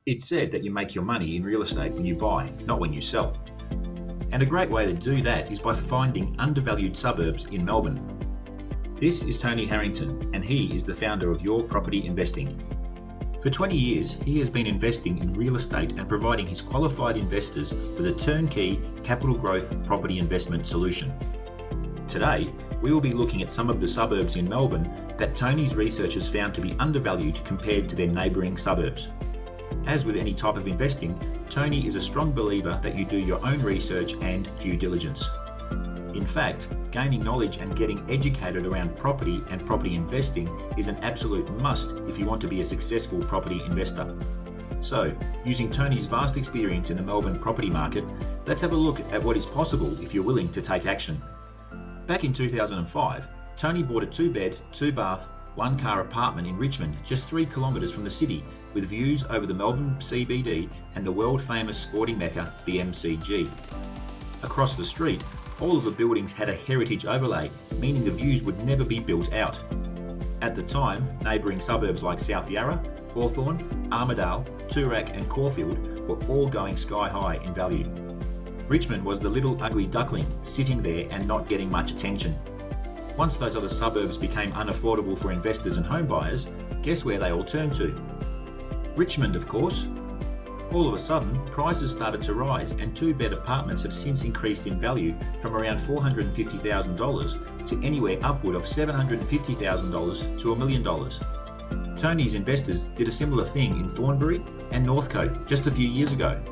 It's said that you make your money in real estate when you buy, not when you sell. And a great way to do that is by finding undervalued suburbs in Melbourne. This is Tony Harrington, and he is the founder of Your Property Investing. For 20 years, he has been investing in real estate and providing his qualified investors with a turnkey capital growth property investment solution. Today, we will be looking at some of the suburbs in Melbourne that Tony's research has found to be undervalued compared to their neighbouring suburbs. As with any type of investing, Tony is a strong believer that you do your own research and due diligence. In fact, gaining knowledge and getting educated around property and property investing is an absolute must if you want to be a successful property investor. So, using Tony's vast experience in the Melbourne property market, let's have a look at what is possible if you're willing to take action. Back in 2005, Tony bought a 2-bed, 2-bath, 1-car apartment in Richmond, just 3 kilometres from the city, with views over the Melbourne CBD and the world-famous sporting mecca, the MCG. Across the street, all of the buildings had a heritage overlay, meaning the views would never be built out. At the time, neighbouring suburbs like South Yarra, Hawthorn, Armidale, Toorak and Caulfield were all going sky high in value. Richmond was the little ugly duckling, sitting there and not getting much attention. Once those other suburbs became unaffordable for investors and home buyers, guess where they all turned to? Richmond, of course. All of a sudden, prices started to rise and 2-bed apartments have since increased in value from around $450,000 to anywhere upward of $750,000 to $1 million. Tony's investors did a similar thing in Thornbury and Northcote just a few years ago.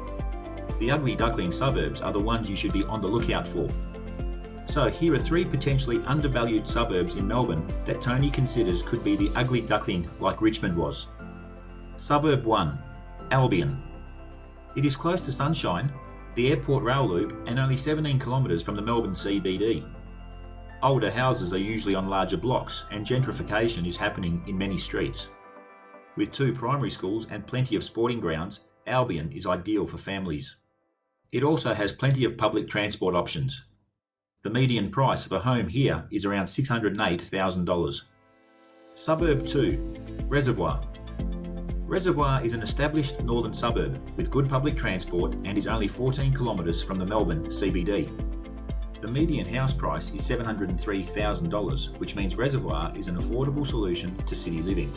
The ugly duckling suburbs are the ones you should be on the lookout for. So here are 3 potentially undervalued suburbs in Melbourne that Tony considers could be the ugly duckling like Richmond was. Suburb 1, Albion. It is close to Sunshine, the airport rail loop, and only 17 kilometres from the Melbourne CBD. Older houses are usually on larger blocks, and gentrification is happening in many streets. With 2 primary schools and plenty of sporting grounds, Albion is ideal for families. It also has plenty of public transport options. The median price of a home here is around $608,000. Suburb 2, Reservoir. Reservoir is an established northern suburb with good public transport and is only 14 kilometres from the Melbourne CBD. The median house price is $703,000, which means Reservoir is an affordable solution to city living.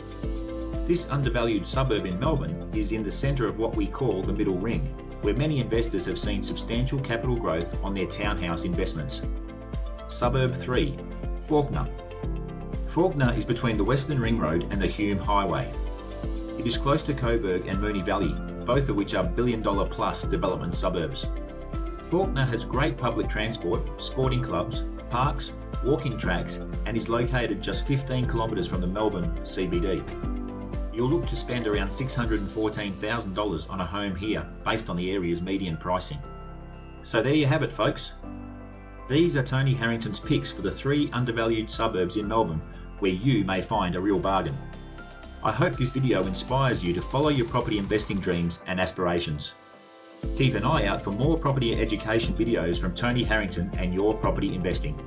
This undervalued suburb in Melbourne is in the centre of what we call the middle ring, where many investors have seen substantial capital growth on their townhouse investments. Suburb 3, Fawkner. Fawkner is between the Western Ring Road and the Hume Highway. It is close to Coburg and Moonee Valley, both of which are billion-dollar-plus development suburbs. Fawkner has great public transport, sporting clubs, parks, walking tracks, and is located just 15 kilometres from the Melbourne CBD. You'll look to spend around $614,000 on a home here, based on the area's median pricing. So there you have it, folks. These are Tony Harrington's picks for the 3 undervalued suburbs in Melbourne, where you may find a real bargain. I hope this video inspires you to follow your property investing dreams and aspirations. Keep an eye out for more property education videos from Tony Harrington and Your Property Investing.